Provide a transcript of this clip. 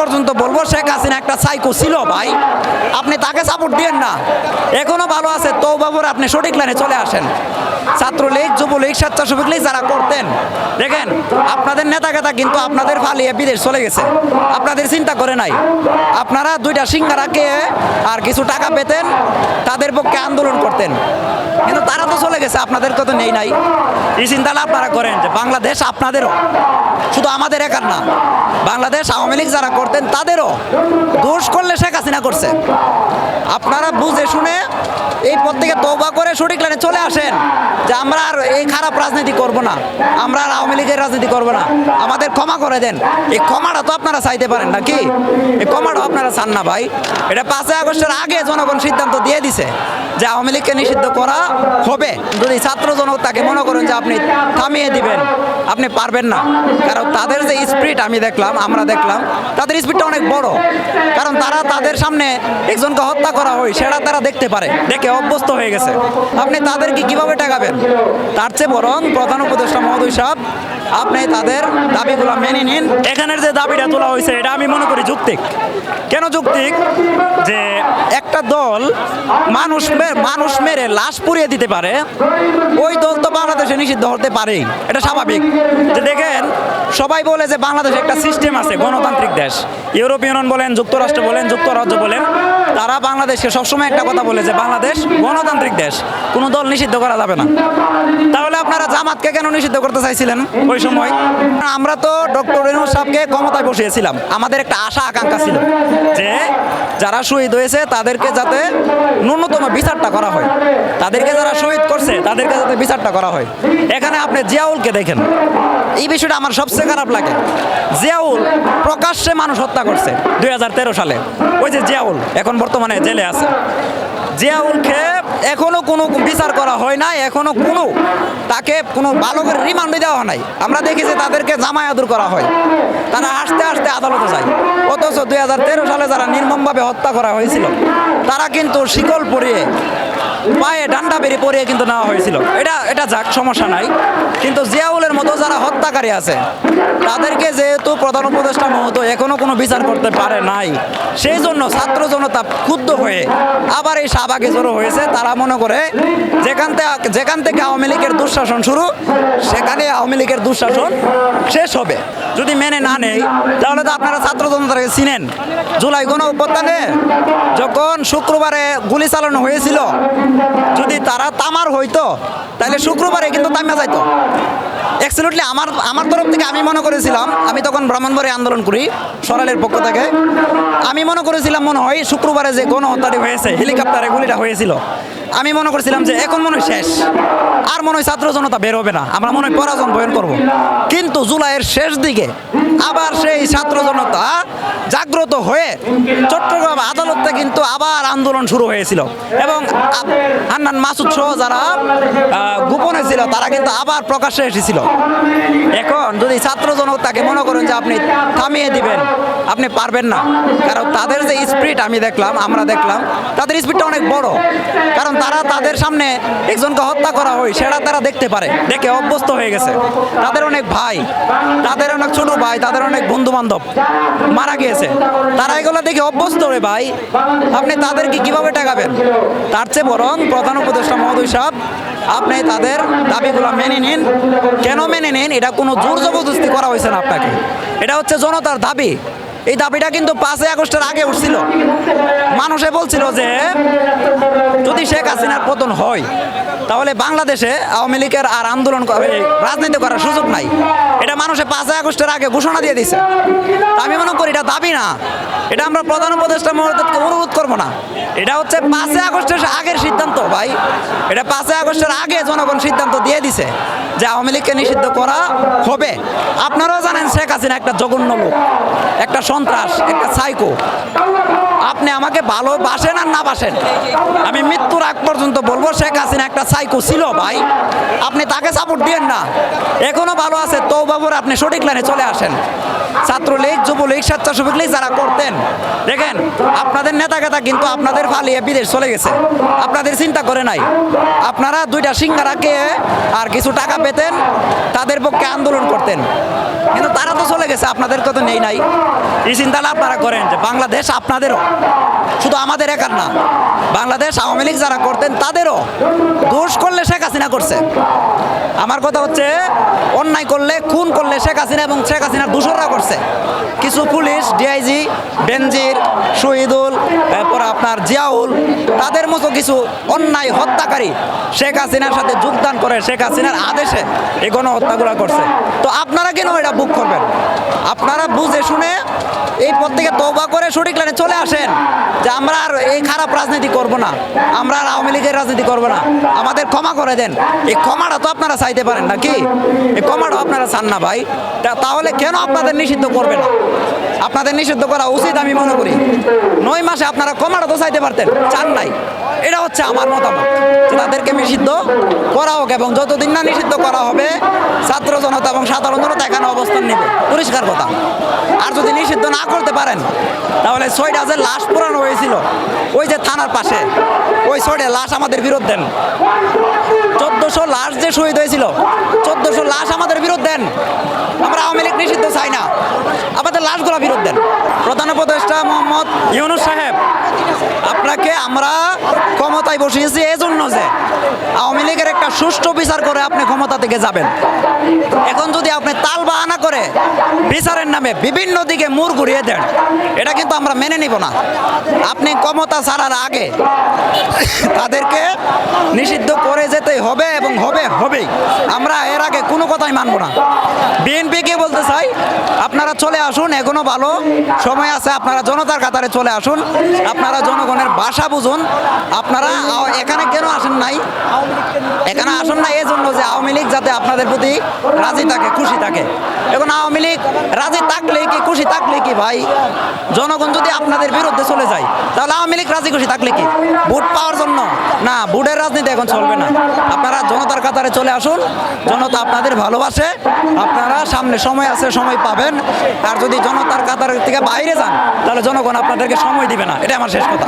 পর্যন্ত বলবো শেখ হাসিনা একটা সাইকো ছিল ভাই। আপনি তাকে সাপোর্ট দিয়েন না, এখনো ভালো আছে তওবা করে আপনি সঠিক লাইনে চলে আসেন। ছাত্রলীগ, যুবলীগ, স্বেচ্ছাসেবক লীগ যারা করতেন, দেখেন আপনাদের নেতা কিন্তু আপনাদের ফালিয়ে বিদেশ চলে গেছে, আপনাদের চিন্তা করে নাই। আপনারা দুইটা সিঙ্গারা খেয়ে আর কিছু টাকা পেতেন, তাদের পক্ষে আন্দোলন করতেন, কিন্তু তারা তো চলে গেছে, আপনাদের তো নেই নাই। এই চিন্তাটা আপনারা করেন যে বাংলাদেশ আপনাদেরও, শুধু আমাদের একার না। বাংলাদেশ আওয়ামী লীগ যারা করতেন তাদেরও দোষ করলে শেখ হাসিনা করছে। আপনারা বুঝে শুনে এই পথ থেকে তওবা করে সঠিক লাইনে চলে আসেন যে আমরা আর এই খারাপ রাজনীতি করব না, আমরা আর আওয়ামী লীগের রাজনীতি করব না, আমাদের ক্ষমা করে দেন। এই ক্ষমাটা তো আপনারা চাইতে পারেন নাকি? এই ক্ষমাটা আপনারা চান না ভাই। এটা 5 আগস্টের আগে জনগণ সিদ্ধান্ত দিয়ে দিছে যে আওয়ামী লীগকে নিষিদ্ধ করা হবে। যদি ছাত্র জনতাকে মনে করেন যে আপনি থামিয়ে দিবেন, আপনি পারবেন না। কারণ তাদের যে স্পিরিট আমি দেখলাম, আমরা দেখলাম, তাদের স্পিরিটটা অনেক বড়। কারণ তারা তাদের সামনে একজনকে হত্যা করা হয় সেটা তারা দেখতে পারে, দেখে অভ্যস্ত হয়ে গেছে। আপনি তাদেরকে কিভাবে ঠেকাবেন? তার চেয়ে বরং প্রধান উপদেষ্টা মহোদয় সাহেব, আপনি তাদের দাবিগুলো মেনে নিন। এখানের যে দাবিটা তোলা হয়েছে এটা আমি মনে করি যৌক্তিক। কেন যৌক্তিক? যে একটা দল মানুষ মেরে লাশ পুড়িয়ে দিতে পারে, ওই দল তো বাংলাদেশে নিষিদ্ধ হতে পারেই, এটা স্বাভাবিক। যে দেখেন সবাই বলে যে বাংলাদেশে একটা সিস্টেম আছে, গণতান্ত্রিক দেশ। ইউরোপিয়ান ইউনিয়ন বলেন, যুক্তরাষ্ট্র বলেন, যুক্তরাজ্য বলেন, তারা বাংলাদেশকে সবসময় একটা কথা বলে যে বাংলাদেশ গণতান্ত্রিক দেশ, কোনো দল নিষিদ্ধ করা যাবে না। তাহলে আপনারা জামাতকে কেন নিষিদ্ধ করতে চাইছিলেন ওই সময়? আমরা তো ডক্টর ইউনূস সাহেবকে ক্ষমতায় বসিয়েছিলাম, আমাদের একটা আশা আকাঙ্ক্ষা ছিল যে যারা শহীদ হয়েছে তাদেরকে যাতে ন্যূনতম বিচারটা করা হয়, তাদেরকে যারা শহীদ করছে তাদেরকে যাতে বিচারটা করা হয়। এখানে আপনি জিয়াউলকে দেখেন, এই বিষয়টা আমার সবচেয়ে খারাপ লাগে। জিয়াউল প্রকাশ্যে মানুষ হত্যা করছে 2013 সালে। ওই যে জিয়াউল এখন বর্তমানে জেলে আছে, জিয়াউলকে এখনো কোনো বিচার করা হয় না, এখনো তাকে কোনো ভালো করে রিমান্ডে দেওয়া নাই। আমরা দেখি যে তাদেরকে জামায়াতুর করা হয়, তারা আস্তে আস্তে আদালতে যায়। অথচ 2013 সালে যারা নির্মমভাবে হত্যা করা হয়েছিল তারা কিন্তু শিকল পরিয়ে, পায়ে ডান্ডা বেরিয়ে পরিয়ে কিন্তু নেওয়া হয়েছিল। এটা যাক, সমস্যা নাই। কিন্তু জিয়াউলের মতো যারা হত্যাকারী আছে তাদেরকে যেহেতু প্রধান উপদেষ্টা মহোদয় এখনো কোনো বিচার করতে পারে নাই, সেই জন্য ছাত্র জনতা ক্ষুব্ধ হয়ে আবার এই শাহবাগে জড়ো হয়েছে। তারা মনে করে যেখান থেকে আওয়ামী লীগের দুঃশাসন শুরু, সেখানে আওয়ামী লীগের দুঃশাসন শেষ হবে। যদি মেনে না নেই তাহলে তো আপনারা ছাত্র জনতাকে চিনেন। জুলাই গণঅভ্যুত্থানে যখন শুক্রবারে গুলি চালানো হয়েছিল, যদি তারা তামার হইতো তাহলে শুক্রবারে কিন্তু তামিয়া যাইতো। অ্যাকচুয়ালি আমার তরফ থেকে আমি মনে করেছিলাম, আমি তখন ব্রাহ্মণবাড়ি আন্দোলন করি সরালের পক্ষ থেকে, আমি মনে করেছিলাম মনে হয় শুক্রবারে যে গণহত্যাটি হয়েছে, হেলিকপ্টারে গুলিটা হয়েছিল, আমি মনে করছিলাম যে এখন মনে হয় শেষ, আর মনে হয় ছাত্র জনতা বের হবে না, আমরা মনে হয় পরাজয় বয়ন করব। কিন্তু জুলাইয়ের শেষ দিকে আবার সেই ছাত্র জনতা জাগ্রত হয়ে চট্টগ্রাম আদালতে কিন্তু আবার আন্দোলন শুরু হয়েছিল, এবং হান্নান মাসুদ সহ যারা গোপনে ছিল তারা কিন্তু আবার প্রকাশ্যে এসেছিল। এখন যদি ছাত্র জনতাকে মনে করেন যে আপনি থামিয়ে দিবেন, আপনি পারবেন না। কারণ তাদের যে স্পিরিট আমি দেখলাম, আমরা দেখলাম, তাদের স্পিরিটটা অনেক বড়। কারণ তারা তাদের সামনে একজনকে হত্যা করা হয় সেটা তারা দেখতে পারে, দেখে অভ্যস্ত হয়ে গেছে। তাদের অনেক ভাই, তাদের অনেক ছোট ভাই, তাদের অনেক বন্ধু বান্ধব মারা গিয়েছে, তারা এগুলো দেখে অভ্যস্ত হয়ে ভাই, আপনি তাদেরকে কিভাবে ঠেকাবেন? তার চেয়ে বরং প্রধান উপদেষ্টা মহোদয় সাহেব, আপনি তাদের দাবিগুলো মেনে নিন। কেন মেনে নিন? এটা কোনো জোর জবরদস্তি করা হয়েছে না আপনাকে, এটা হচ্ছে জনতার দাবি। এই দাবিটা কিন্তু 5 আগস্টের আগে উঠছিল। মানুষে বলছিল যে যদি শেখ হাসিনার পতন হয় তাহলে বাংলাদেশে আওয়ামী লীগের আর আন্দোলন রাজনীতি করার সুযোগ নাই। এটা মানুষে 5 আগস্টের আগে ঘোষণা দিয়ে দিছে। আমি মনে করি এটা দাবি না, এটা আমরা প্রধান উপদেষ্টা মহোদয়কে অনুরোধ করব না। এটা হচ্ছে 5 আগস্টের আগের সিদ্ধান্ত ভাই। এটা 5 আগস্টের আগে জনগণ সিদ্ধান্ত দিয়ে দিছে যে আওয়ামী লীগকে নিষিদ্ধ করা হবে। আপনারাও জানেন শেখ হাসিনা একটা জঘন্য লোক, একটা সন্ত্রাস, একটা সাইকো। আপনি আমার আমাকে ভালোবাসেন আর না বাসেন, আমি মৃত্যুর আগ পর্যন্ত বলবো শেখ হাসিনা একটা সাইকো ছিল ভাই। আপনি তাকে সাপোর্ট দিয়েন না, এখনো ভালো আছে তওবা করে আপনি সঠিক লাইনে চলে আসেন। ছাত্রলীগ, যুবলীগ, স্বেচ্ছাসেবক লীগ যারা করতেন, দেখেন আপনাদের নেতাকেতা কিন্তু আপনাদের ফালিয়ে বিদেশ চলে গেছে, আপনাদের চিন্তা করে নাই। আপনারা দুইটা সিঙ্গারা খেয়ে আর কিছু টাকা পেতেন, তাদের পক্ষে আন্দোলন করতেন, কিন্তু তারা তো চলে গেছে, আপনাদের তো নেই নাই। এই চিন্তাটা আপনারা করেন যে বাংলাদেশ আপনাদেরও, শুধু আমাদের একার না। বাংলাদেশ আওয়ামী লীগ যারা করতেন তাদেরও দোষ করলে শেখ হাসিনা করছে। আমার কথা হচ্ছে অন্যায় করলে, খুন করলে শেখ হাসিনা এবং শেখ হাসিনার দোসররা করছে। কিছু পুলিশ, ডিআইজি, বেনজির, শহীদুল, এরপর আপনার জিয়াউল, তাদের মতো কিছু অন্যায় হত্যাকারী শেখ হাসিনার সাথে যোগদান করে শেখ হাসিনার আদেশে এই গণহত্যাগুলো করছে। তো আপনারা কেন এটা বুক করবেন? আপনারা বুঝে শুনে এই পথ থেকে তওবা করে সঠিক লাইনে চলে আসেন যে আমরা আর এই খারাপ রাজনীতি করব না, আমরা আর আওয়ামী লীগের রাজনীতি করব না, আমাদের ক্ষমা করে দেন। এই ক্ষমাটা তো আপনারা চাইতে পারেন নাকি? এই ক্ষমাটাও আপনারা চান না ভাই, তাহলে কেন আপনাদের নিষিদ্ধ করবে না? আপনাদের নিষিদ্ধ করা উচিত আমি মনে করি। 9 মাসে আপনারা ক্ষমাটা তো চাইতে পারতেন, চান নাই। এটা হচ্ছে আমার মতামত যে তাদেরকে নিষিদ্ধ করা হোক, এবং যতদিন না নিষিদ্ধ করা হবে ছাত্র জনতা এবং সাধারণ জনতা এখানে অবস্থান নেবে, পরিষ্কার কথা। আর যদি নিষিদ্ধ না করতে পারেন তাহলে 6টা যে লাশ পোড়ানো হয়েছিল ওই যে থানার পাশে, ওই 6টা লাশ আমাদের ফেরত দেন। 1400 লাশ যে শহীদ হয়েছিল, 1400 লাশ আমাদের ফেরত দেন। আমরা আওয়ামী লীগ নিষিদ্ধ চাই না, আমাদের লাশগুলো ফেরত দেন। প্রধান উপদেষ্টা মোহাম্মদ ইউনূস সাহেব, আপনাকে আমরা ক্ষমতায় বসিয়েছি এজন্য যে আওয়ামী লীগের একটা সুষ্ঠু বিচার করে আপনি ক্ষমতা থেকে যাবেন। এখন যদি আপনি তাল বাহানা করে বিচারের নামে বিভিন্ন দিকে মুড় ঘুরিয়ে দেন, এটা কিন্তু আমরা মেনে নিব না। আপনি ক্ষমতা ছাড়ার আগে তাদেরকে নিষিদ্ধ করে যেতে হবে এবং হবেই। আমরা এর আগে কোনো কথাই মানব না। বিএনপিকে বলতে চাই, আপনারা চলে আসুন, এখনো ভালো সময় আছে, আপনারা জনতার কাতারে চলে আসুন, আপনারা জনগণের ভাষা বুঝুন। আপনারা এখানে কেন আসেন নাই? এখানে আসুন না এই জন্য যে আওয়ামী লীগ যাতে আপনাদের প্রতি রাজি থাকে, খুশি থাকে। এখন আওয়ামী লীগ রাজি থাকলে কি, খুশি থাকলে কি ভাই? জনগণ যদি আপনাদের বিরুদ্ধে চলে যায় তাহলে আওয়ামী লীগ রাজি খুশি থাকলে কি? ভোট পাওয়ার জন্য না, ভোটের রাজনীতি এখন চলবে না। আপনারা জনতার কাতারে চলে আসুন, জনতা আপনাদের ভালোবাসে, আপনারা সামনে সময় আছে, সময় পাবেন। আর যদি জনতার কাতার থেকে বাইরে যান তাহলে জনগণ আপনাদেরকে সময় দিবে না, এটা আমার শেষ কথা।